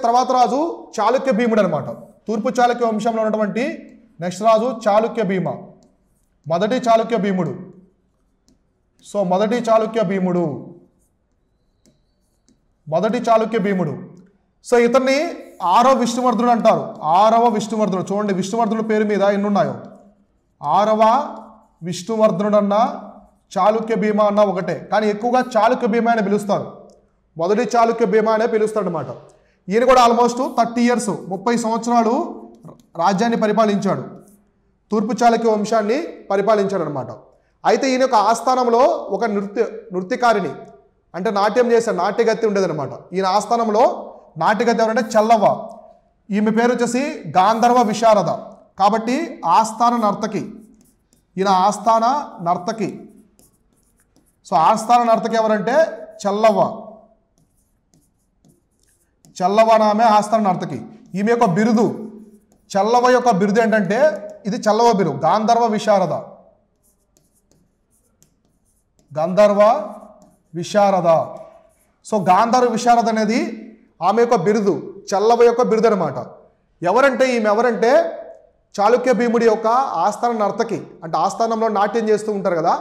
తర్వాత రాజు చాళుక్య భీముడు అనమాట. తూర్పు చాళుక్య వంశంలో ఉన్నటువంటి నెక్స్ట్ రాజు చాళుక్య భీమ, మొదటి చాళుక్య భీముడు. సో మొదటి చాళుక్య భీముడు. సో ఇతన్ని 6వ విష్ణువర్ధనుడు అంటారు. 6వ విష్ణువర్ధనుడు. చూడండి విష్ణువర్ధనుడు పేరు మీద ఎన్ని ఉన్నాయో. 6వ విష్ణువర్ధనుడు అన్న చాళుక్య భీమ అన్న ఒకటే, కానీ ఎక్కువగా చాళుక్య భీమ అని పిలుస్తారు. మొదటి చాళుక్య భీమ అనే పిలుస్తాడు అనమాట. ఈయన కూడా ఆల్మోస్ట్ 30 years 30 సంవత్సరాలు రాజ్యాన్ని పరిపాలించాడు. తూర్పు చాళుక్య వంశాన్ని పరిపాలించాడు అనమాట. అయితే ఈయన యొక్క ఆస్థానంలో ఒక నృత్యకారిణి అంటే నాట్యం చేసే నాట్యగత్తి ఉండేదన్నమాట. ఈయన ఆస్థానంలో నాట్యగత్తి ఎవరంటే చల్లవ్వ. ఈమె పేరు వచ్చేసి గాంధర్వ విశారద. కాబట్టి ఆస్థాన నర్తకి, ఈయన ఆస్థాన నర్తకి. సో ఆస్థాన నర్తకి ఎవరంటే చల్లవ్వ. ఆమె ఆస్థాన నర్తకి. ఈమె యొక్క బిరుదు, చల్లవ యొక్క బిరుదు ఏంటంటే ఇది చల్లవ బిరుదు, గాంధర్వ విశారద. సో గాంధర్వ విశారద అనేది ఆమె యొక్క బిరుదు, చల్లవ యొక్క బిరుదు అనమాట. ఈమె ఎవరంటే చాళుక్య భీముడి యొక్క ఆస్థాన నర్తకి, అంటే ఆస్థానంలో నాట్యం చేస్తూ ఉంటారు కదా,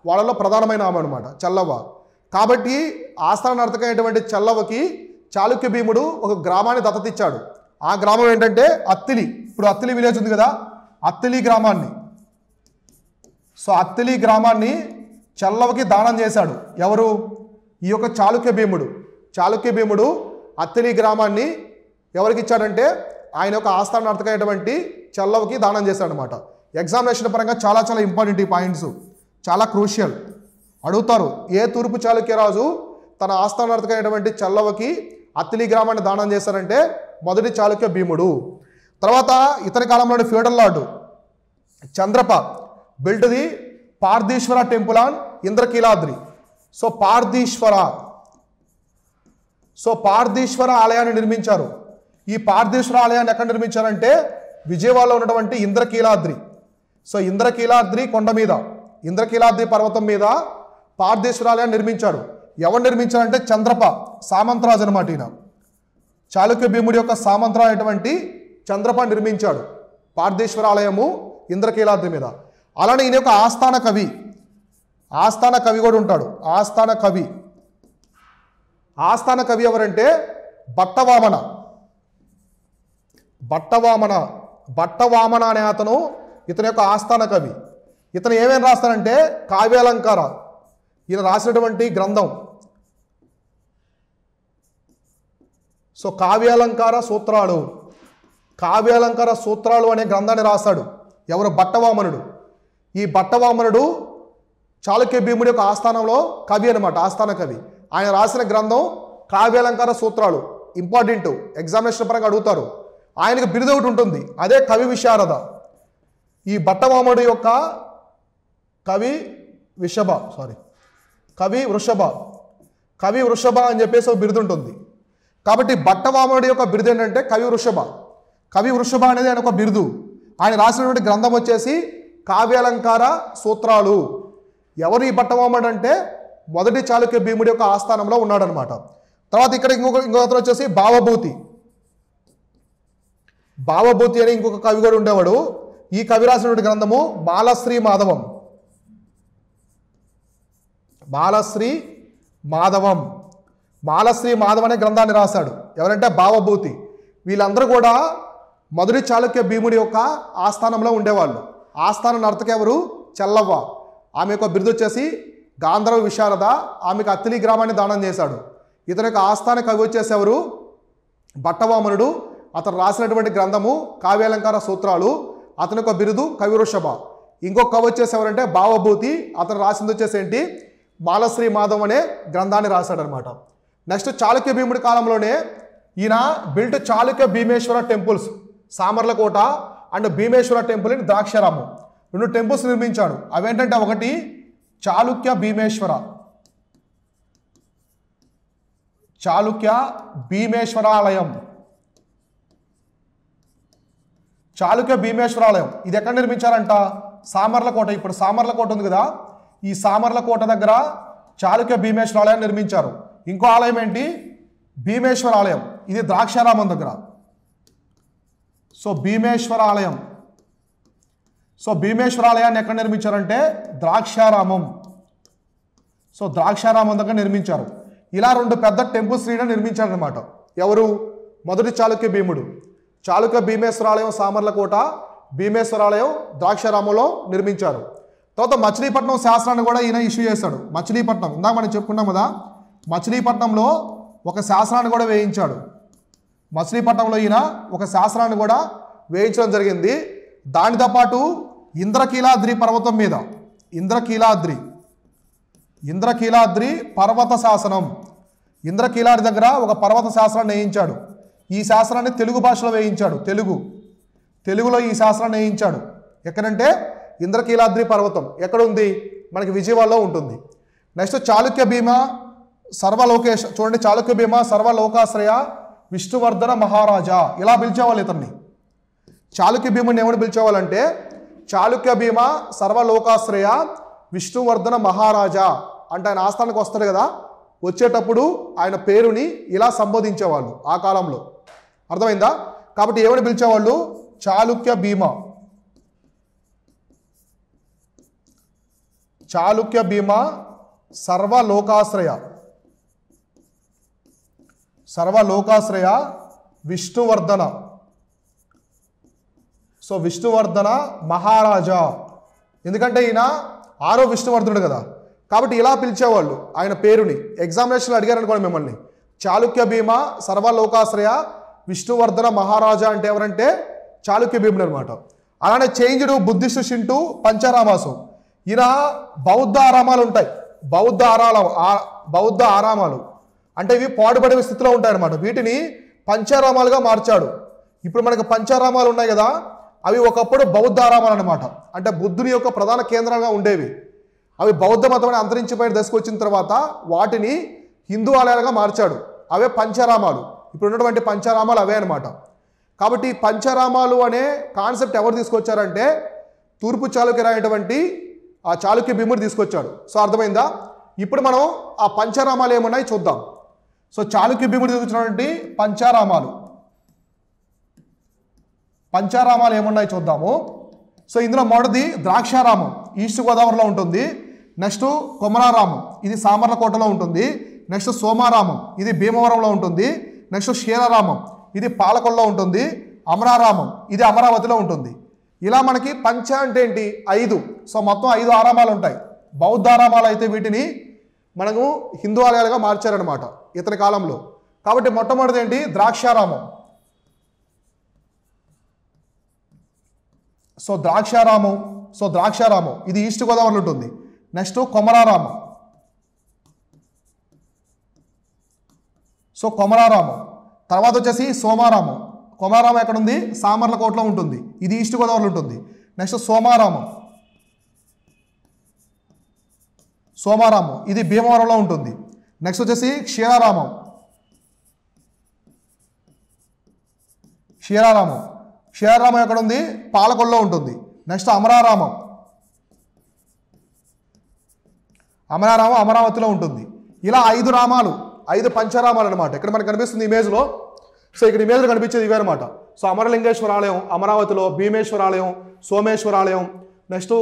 వాళ్ళలో ప్రధానమైన ఆమె అనమాట చల్లవ. కాబట్టి ఆస్థాన నర్తకి అయినటువంటి చల్లవకి చాళుక్య భీముడు ఒక గ్రామాన్ని దత్తతిచ్చాడు. ఆ గ్రామం ఏంటంటే అత్తిలి. ఇప్పుడు అత్తిలి విలేజ్ ఉంది కదా, అత్తిలి గ్రామాన్ని. సో అత్తిలి గ్రామాన్ని చల్లవకి దానం చేశాడు. ఎవరు? ఈ యొక్క చాళుక్య భీముడు అత్తిలి గ్రామాన్ని ఎవరికి ఇచ్చాడంటే ఆయన యొక్క ఆస్థాన నర్తకైనటువంటి చల్లవకి దానం చేశాడు అనమాట. ఎగ్జామినేషన్ పరంగా చాలా ఇంపార్టెంట్ ఈ పాయింట్స్, చాలా క్రూషియల్. అడుగుతారు, ఏ తూర్పు చాళుక్య రాజు తన ఆస్థాన నర్తకైనటువంటి చల్లవకి అత్తిలి గ్రామాన్ని దానం చేశారంటే మొదటి చాళుక్య భీముడు. తర్వాత ఇతని కాలంలోని feudal lord Chandrapa built the Partheeswara temple on Indrakeeladri. So Partheeswara ఆలయాన్ని నిర్మించారు. ఈ పార్థీశ్వర ఆలయాన్ని ఎక్కడ నిర్మించారంటే విజయవాడలో ఉన్నటువంటి ఇంద్రకీలాద్రి. సో ఇంద్రకీలాద్రి కొండ మీద, ఇంద్రకీలాద్రి పర్వతం మీద పార్థీశ్వర ఆలయాన్ని నిర్మించాడు. ఎవరు నిర్మించారంటే చంద్రప, సామంతరాజు అనమాట. ఈయన చాళుక్య భీముడి యొక్క సామంతరాజు అయినటువంటి చంద్రప నిర్మించాడు పార్థీశ్వర ఆలయము ఇంద్రకీలాద్రి మీద. అలానే ఈయన యొక్క ఆస్థాన కవి కూడా ఉంటాడు. ఆస్థాన కవి ఎవరంటే బట్టవామన అనే అతను ఇతని యొక్క ఆస్థాన కవి. ఇతను ఏమేమి రాస్తాడంటే కావ్యాలంకార, ఈయన రాసినటువంటి గ్రంథం. సో కావ్యాలంకార సూత్రాలు అనే గ్రంథాన్ని రాశాడు. ఎవరు? బట్టవామనుడు. ఈ బట్టవామనుడు చాళుక్య భీముడి యొక్క ఆస్థానంలో కవి అనమాట, ఆస్థాన కవి. ఆయన రాసిన గ్రంథం కావ్యాలంకార సూత్రాలు. ఇంపార్టెంట్, ఎగ్జామినేషన్ పరంగా అడుగుతారు. ఆయనకు బిరుదు ఒకటి ఉంటుంది, అదే కవి విశారద. ఈ బట్టవామనుడు యొక్క కవి వృషభ అని చెప్పేసి ఒక బిరుదు ఉంటుంది. కాబట్టి బట్టవామనుడి యొక్క బిరుదు ఏంటంటే కవి వృషభ అనేది ఆయన ఒక బిరుదు. ఆయన రాసినటువంటి గ్రంథం వచ్చేసి కావ్యాలంకార సూత్రాలు. ఎవరు ఈ బట్టవామనుడు అంటే మొదటి చాళుక్య భీముడి యొక్క ఆస్థానంలో ఉన్నాడనమాట. తర్వాత ఇక్కడ ఇంకొక వచ్చేసి భావభూతి అని ఇంకొక కవి కూడా ఉండేవాడు. ఈ కవి రాసినటువంటి గ్రంథము బాలశ్రీ మాధవం అనే గ్రంథాన్ని రాశాడు. ఎవరంటే భావభూతి. వీళ్ళందరూ కూడా మొదటి చాళుక్య భీముడి యొక్క ఆస్థానంలో ఉండేవాళ్ళు. ఆస్థాన నర్తకి ఎవరు? చల్లవ్వ. ఆమె యొక్క బిరుదు వచ్చేసి గాంధర్వ విశారద. ఆమెకు అత్తిలి గ్రామాన్ని దానం చేశాడు. ఇతని యొక్క ఆస్థాన కవి వచ్చేసి ఎవరు? బట్టవామనుడు. అతను రాసినటువంటి గ్రంథము కావ్యాలంకార సూత్రాలు. అతని యొక్క బిరుదు కవి వృషభ. ఇంకొక కవి వచ్చేసి ఎవరంటే భావభూతి. అతను రాసింది వచ్చేసి ఏంటి? బాలశ్రీ మాధవ్ అనే గ్రంథాన్ని రాశాడనమాట. నెక్స్ట్ చాళుక్య భీముడి కాలంలోనే ఈయన built Chalukya Bhimeshwara temples, Samarlakota and Bhimeshwara temple in Draksharamam. 2 temples నిర్మించాడు. అవేంటంటే ఒకటి చాళుక్య భీమేశ్వరాలయం. ఇది ఎక్కడ నిర్మించారంట? సామర్లకోట. ఇప్పుడు సామర్లకోట ఉంది కదా, ఈ సామర్లకోట దగ్గర చాళుక్య భీమేశ్వరాలయం నిర్మించారు. ఇంకో ఆలయం ఏంటి? భీమేశ్వర ఆలయం. ఇది ద్రాక్షారామం దగ్గర. సో భీమేశ్వర ఆలయం. సో భీమేశ్వర ఆలయాన్ని ఎక్కడ నిర్మించారంటే ద్రాక్షారామం. సో ద్రాక్షారామం దగ్గర నిర్మించారు. ఇలా 2 పెద్ద టెంపుల్స్ నిర్మించారనమాట. ఎవరు? మొదటి చాళుక్య భీముడు. చాళుక్య భీమేశ్వర ఆలయం సామర్లకోట, భీమేశ్వర ఆలయం ద్రాక్షారామంలో నిర్మించారు. తర్వాత మచిలీపట్నం శాసనాన్ని కూడా ఈయన ఇష్యూ చేశాడు. మచిలీపట్నం ఇందాక మనం చెప్పుకున్నాం కదా, మచిలీపట్నంలో ఒక శాసనాన్ని కూడా వేయించాడు. మచిలీపట్నంలో ఈయన ఒక శాసనాన్ని కూడా వేయించడం జరిగింది. దానితో పాటు ఇంద్రకీలాద్రి పర్వతం మీద ఇంద్రకీలాద్రి పర్వత శాసనం, ఇంద్రకీలాద్రి దగ్గర ఒక పర్వత శాసనాన్ని వేయించాడు. ఈ శాసనాన్ని తెలుగు భాషలో వేయించాడు. తెలుగులో ఈ శాసనాన్ని వేయించాడు. ఎక్కడంటే ఇంద్రకీలాద్రి పర్వతం ఎక్కడుంది? మనకి విజయవాడలో ఉంటుంది. నెక్స్ట్ చాళుక్య భీమ సర్వలోకేశ, చూడండి, చాళుక్య భీమ సర్వలోకాశ్రయ విష్ణువర్ధన మహారాజా, ఇలా పిలిచేవాళ్ళు ఇతన్ని. చాళుక్య భీముని ఏమని పిలిచేవాళ్ళంటే చాళుక్య భీమ సర్వలోకాశ్రయ విష్ణువర్ధన మహారాజా అంటే ఆయన ఆస్థానానికి వస్తాడు కదా, వచ్చేటప్పుడు ఆయన పేరుని ఇలా సంబోధించేవాళ్ళు ఆ కాలంలో. అర్థమైందా? కాబట్టి ఏమని పిలిచేవాళ్ళు? చాళుక్య భీమ. చాళుక్య భీమ సర్వలోకాశ్రయ విష్ణువర్ధన. సో విష్ణువర్ధన మహారాజా, ఎందుకంటే ఈయన 6వ విష్ణువర్ధనుడు కదా, కాబట్టి ఇలా పిలిచేవాళ్ళు ఆయన పేరుని. ఎగ్జామినేషన్లో అడిగారు అనుకోండి మిమ్మల్ని, చాళుక్య భీమ సర్వలోకాశ్రయ విష్ణువర్ధన మహారాజా అంటే ఎవరంటే చాళుక్య భీముడు అనమాట. అలానే చేంజ్డ్ బుద్ధిస్ట్ షింటూ పంచరామాసు, ఈయన బౌద్ధ ఆరామాలు ఉంటాయి. బౌద్ధ ఆరామాలు అంటే ఇవి పాడుపడే స్థితిలో ఉంటాయన్నమాట. వీటిని పంచారామాలుగా మార్చాడు. ఇప్పుడు మనకి పంచారామాలు ఉన్నాయి కదా, అవి ఒకప్పుడు బౌద్ధ ఆరామాలు అనమాట. అంటే బుద్ధుని యొక్క ప్రధాన కేంద్రంగా ఉండేవి. అవి బౌద్ధ మతం అంతరించిపోయిన దశకు వచ్చిన తర్వాత వాటిని హిందూ ఆలయాలుగా మార్చాడు. అవే పంచారామాలు. ఇప్పుడు ఉన్నటువంటి పంచారామాలు అవే అనమాట. కాబట్టి పంచారామాలు అనే కాన్సెప్ట్ ఎవరు తీసుకొచ్చారంటే తూర్పు చాళుక్య అయినటువంటి ఆ చాళుక్య భీముడు తీసుకొచ్చాడు. సో అర్థమైందా? ఇప్పుడు మనం ఆ పంచారామాలు ఏమున్నాయి చూద్దాం. సో చాళుక్య భీముడు తీసుకొచ్చినటువంటి పంచారామాలు ఏమున్నాయి చూద్దాము. సో ఇందులో మొదటిది ద్రాక్షారామం, ఈస్ట్ గోదావరిలో ఉంటుంది. నెక్స్ట్ కొమరారామం, ఇది సామర్లకోటలో ఉంటుంది. నెక్స్ట్ సోమారామం, ఇది భీమవరంలో ఉంటుంది. నెక్స్ట్ క్షీరారామం, ఇది పాలకొల్లో ఉంటుంది. అమరారామం, ఇది అమరావతిలో ఉంటుంది. ఇలా మనకి పంచ అంటే ఏంటి? 5. సో మొత్తం 5 ఆరామాలు ఉంటాయి. బౌద్ధ ఆరామాలు అయితే వీటిని మనము హిందూ ఆలయాలుగా మార్చారనమాట ఇతని కాలంలో. కాబట్టి మొట్టమొదటిది ఏంటి? ద్రాక్షారామం. సో ద్రాక్షారామం ఇది ఈస్ట్ గోదావరిలో ఉంటుంది. నెక్స్ట్ కొమరారామం. సో కొమరారామం తర్వాత వచ్చేసి సోమారామం. కొమరారామం ఎక్కడ ఉంది? సామర్లకోటలో ఉంటుంది. ఇది ఈస్ట్ గోదావరిలో ఉంటుంది. నెక్స్ట్ సోమారామం ఇది భీమవరంలో ఉంటుంది. నెక్స్ట్ వచ్చేసి క్షీరారామం ఎక్కడ ఉంది? పాలకొల్లో ఉంటుంది. నెక్స్ట్ అమరారామం అమరావతిలో ఉంటుంది. ఇలా 5 రామాలు, 5 పంచరామాలు అనమాట. ఇక్కడ మనకు కనిపిస్తుంది ఇమేజ్లో. సో ఇక్కడ ఇమేజ్లో కనిపించేది ఇవే అనమాట. సో అమరలింగేశ్వర ఆలయం అమరావతిలో, భీమేశ్వర ఆలయం, సోమేశ్వర ఆలయం, నెక్స్ట్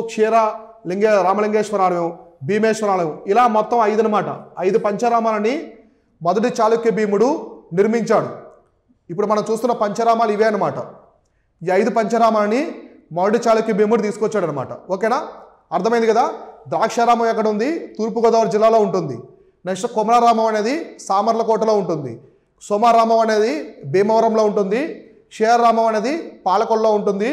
రామలింగేశ్వర ఆలయం, భీమేశ్వర ఆలయం, ఇలా మొత్తం 5 అనమాట. 5 పంచరామాలని మొదటి చాళుక్య భీముడు నిర్మించాడు. ఇప్పుడు మనం చూస్తున్న పంచరామాలు ఇవే అనమాట. ఈ 5 పంచరామాలని మొదటి చాళుక్య భీముడు తీసుకొచ్చాడు అనమాట. ఓకేనా? అర్థమైంది కదా? ద్రాక్షారామం ఎక్కడ ఉంది? తూర్పుగోదావరి జిల్లాలో ఉంటుంది. నెక్స్ట్ కొమరారామం అనేది సామర్లకోటలో ఉంటుంది. సోమారామం అనేది భీమవరంలో ఉంటుంది. క్షీరారామం అనేది పాలకొల్లో ఉంటుంది.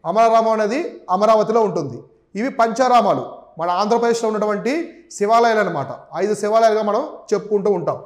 అమరారామం అనేది అమరావతిలో ఉంటుంది. ఇవి పంచారామాలు, మన ఆంధ్రప్రదేశ్లో ఉన్నటువంటి శివాలయాలు అనమాట. 5 శివాలయాలుగా మనం చెప్పుకుంటూ ఉంటాం.